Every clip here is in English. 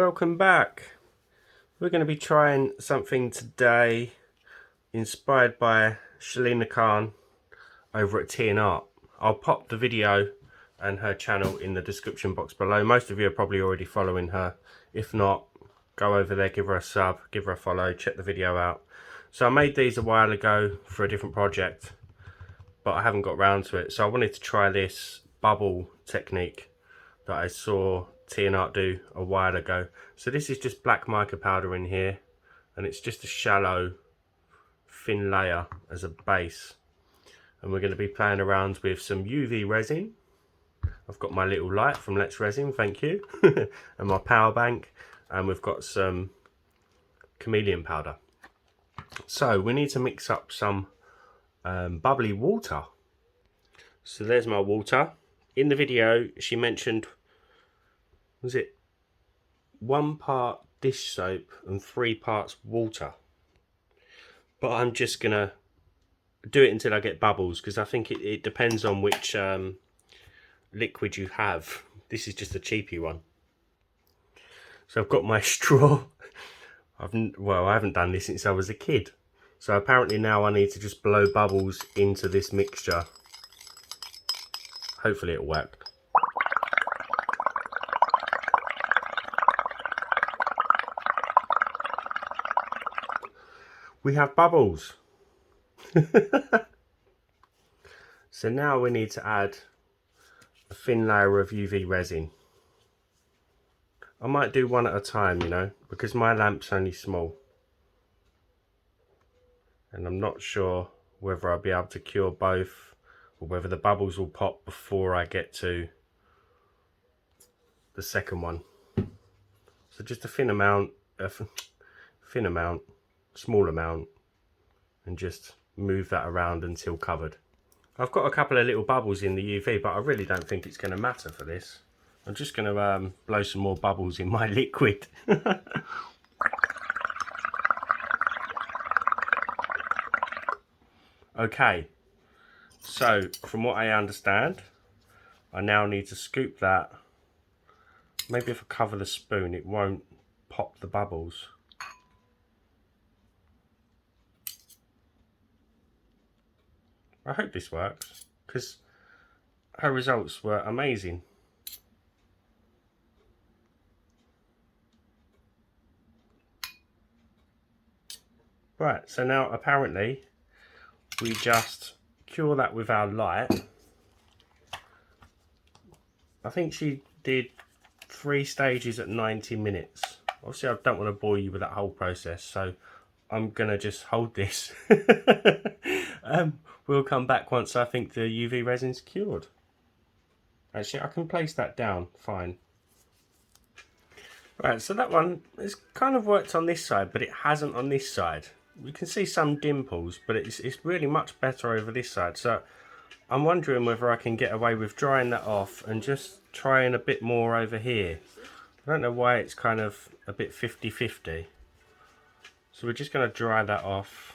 welcome back. We're going to be trying something today inspired by Shalina over at T&Art. I'll pop the video and her channel in the description box below. Most of you are probably already following her. If not, go over there, give her a sub, give her a follow, check the video out. So I made these a while ago for a different project, but I haven't got around to it. So I wanted to try this bubble technique that I saw T&Art do a while ago. So this is just black mica powder in here, and it's just a shallow thin layer as a base, and we're going to be playing around with some UV resin. I've got my little light from Let's Resin, thank you, and my power bank, and we've got some chameleon powder. So we need to mix up some bubbly water. So there's my water. In the video she mentioned, was it 1 part dish soap and 3 parts water? But I'm just gonna do it until I get bubbles, because I think it depends on which liquid you have. This is just a cheapy one. So I've got my straw. I haven't done this since I was a kid. So apparently now I need to just blow bubbles into this mixture. Hopefully it'll work. We have bubbles. So now we need to add a thin layer of UV resin. I might do one at a time, you know, because my lamp's only small. And I'm not sure whether I'll be able to cure both, or whether the bubbles will pop before I get to the second one. So just a thin amount, small amount, and just move that around until covered. I've got a couple of little bubbles in the UV, but I really don't think it's going to matter for this. I'm just going to blow some more bubbles in my liquid. Okay, so from what I understand, I now need to scoop that. Maybe if I cover the spoon it won't pop the bubbles. I hope this works, because her results were amazing. Right, so now apparently we just cure that with our light. I think she did 3 stages at 90 minutes. Obviously I don't want to bore you with that whole process, so I'm gonna just hold this. We'll come back once I think the UV resin's cured. Actually, I can place that down fine. Right, so that one has kind of worked on this side, but it hasn't on this side. You can see some dimples, but it's really much better over this side. So I'm wondering whether I can get away with drying that off and just trying a bit more over here. I don't know why it's kind of a bit 50-50. So we're just going to dry that off.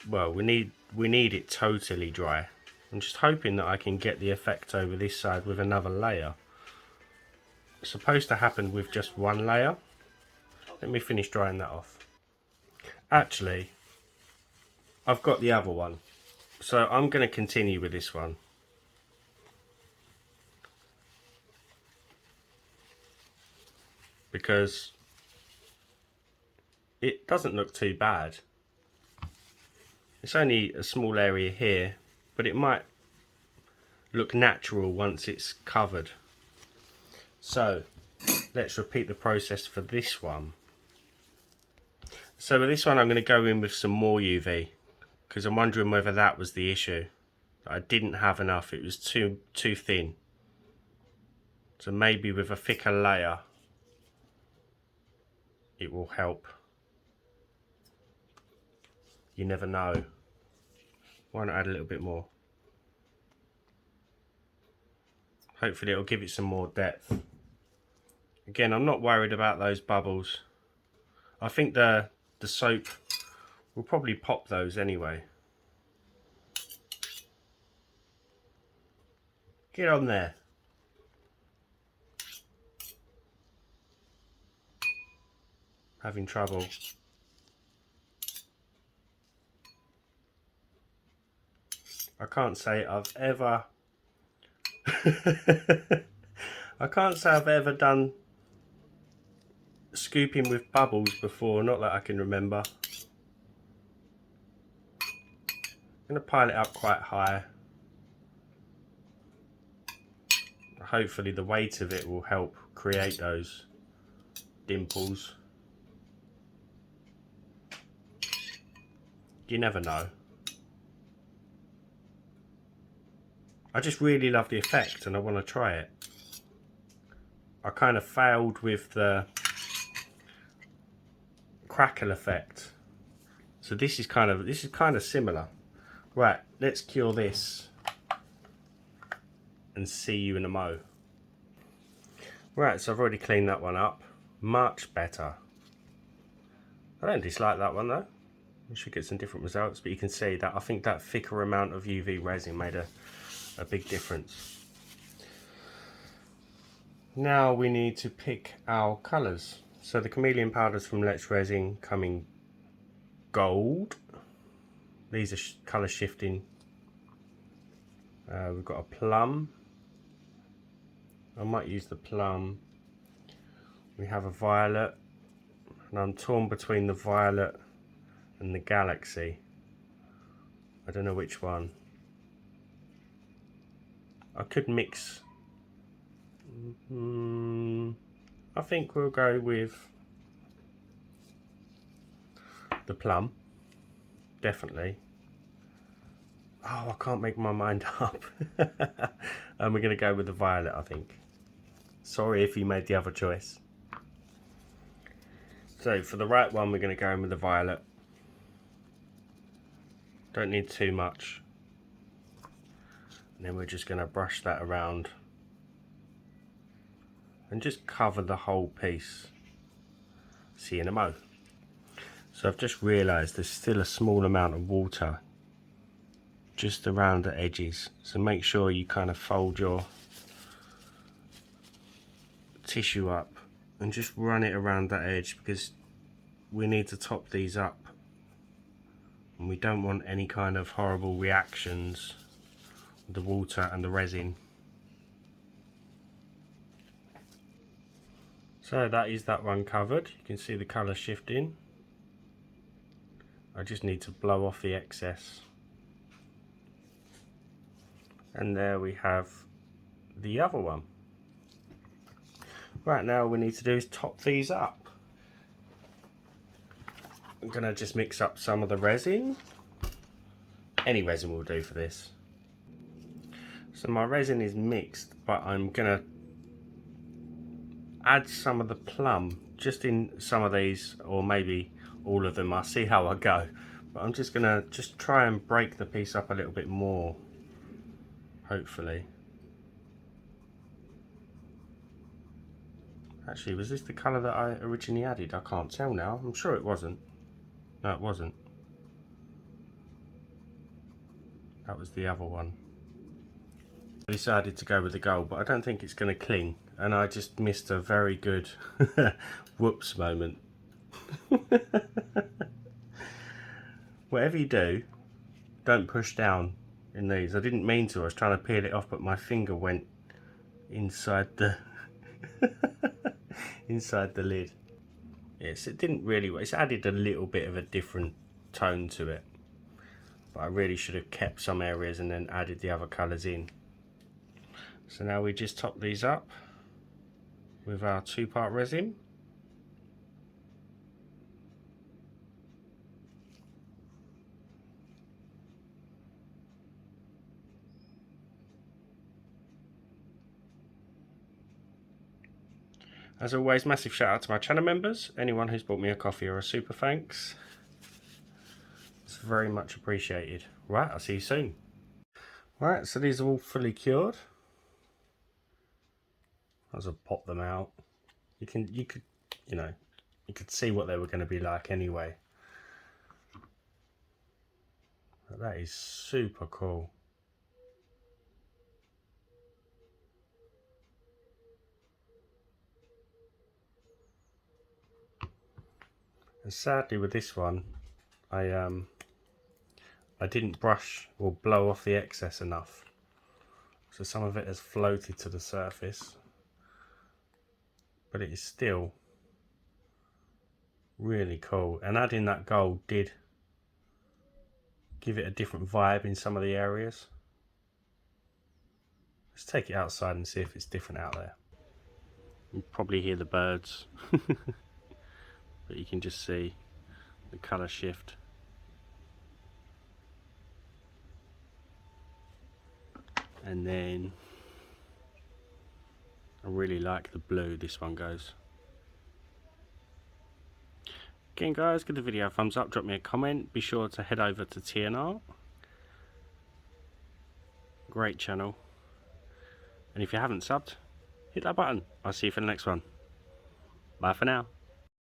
Well, we need it totally dry. I'm just hoping that I can get the effect over this side with another layer. It's supposed to happen with just one layer. Let me finish drying that off. Actually, I've got the other one, so I'm going to continue with this one. Because it doesn't look too bad. It's only a small area here, but it might look natural once it's covered. So let's repeat the process for this one. So with this one I'm going to go in with some more UV, because I'm wondering whether that was the issue. I didn't have enough, it was too thin. So maybe with a thicker layer it will help. You never know. Why not add a little bit more? Hopefully it'll give it some more depth. Again, I'm not worried about those bubbles. I think the soap will probably pop those anyway. Get on there. having trouble. I can't say I've ever I can't say I've ever done scooping with bubbles before, not that I can remember. I'm going to pile it up quite high. Hopefully the weight of it will help create those dimples. You never know. I just really love the effect and I want to try it. I kind of failed with the crackle effect. So this is kind of similar. Right, let's cure this and see you in a mo. Right, so I've already cleaned that one up. Much better. I don't dislike that one though. We should get some different results, but you can see that I think that thicker amount of UV resin made a big difference. Now we need to pick our colours. So the chameleon powders from Let's Resin come in gold. These are colour shifting. We've got a plum. I might use the plum. We have a violet, and I'm torn between the violet and the galaxy. I don't know which one. I could mix. I think we'll go with the plum, definitely. Oh, I can't make my mind up. And we're going to go with the violet, I think. Sorry if you made the other choice. So for the right one, we're going to go in with the violet. Don't need too much. And then we're just going to brush that around and just cover the whole piece. See you in a mo. So I've just realised there's still a small amount of water just around the edges, so make sure you kind of fold your tissue up and just run it around that edge, because we need to top these up and we don't want any kind of horrible reactions with the water and the resin. So that is that one covered. You can see the colour shifting. I just need to blow off the excess. And there we have the other one. Right, now all we need to do is top these up. I'm going to just mix up some of the resin. Any resin will do for this. So my resin is mixed, but I'm going to add some of the plum just in some of these, or maybe all of them. I'll see how I go. But I'm just going to try and break the piece up a little bit more, hopefully. Actually, was this the colour that I originally added? I can't tell now. I'm sure it wasn't. No, it wasn't. That was the other one. I decided to go with the gold, but I don't think it's going to cling. And I just missed a very good whoops moment. Whatever you do, don't push down in these. I didn't mean to. I was trying to peel it off, but my finger went inside the inside the lid. Yes, it didn't really. It's added a little bit of a different tone to it, but I really should have kept some areas and then added the other colours in. So now we just top these up with our 2-part resin. As always, massive shout out to my channel members, anyone who's bought me a coffee or a super thanks. It's very much appreciated. Right, I'll see you soon. Right, so these are all fully cured. As I pop them out, you could see what they were going to be like anyway. But that is super cool. And sadly with this one, I didn't brush or blow off the excess enough. So some of it has floated to the surface. But it is still really cool. And adding that gold did give it a different vibe in some of the areas. Let's take it outside and see if it's different out there. You can probably hear the birds. But you can just see the colour shift. And then I really like the blue this one goes. Again guys, give the video a thumbs up, drop me a comment, be sure to head over to TNR. Great channel. And if you haven't subbed, hit that button. I'll see you for the next one. Bye for now.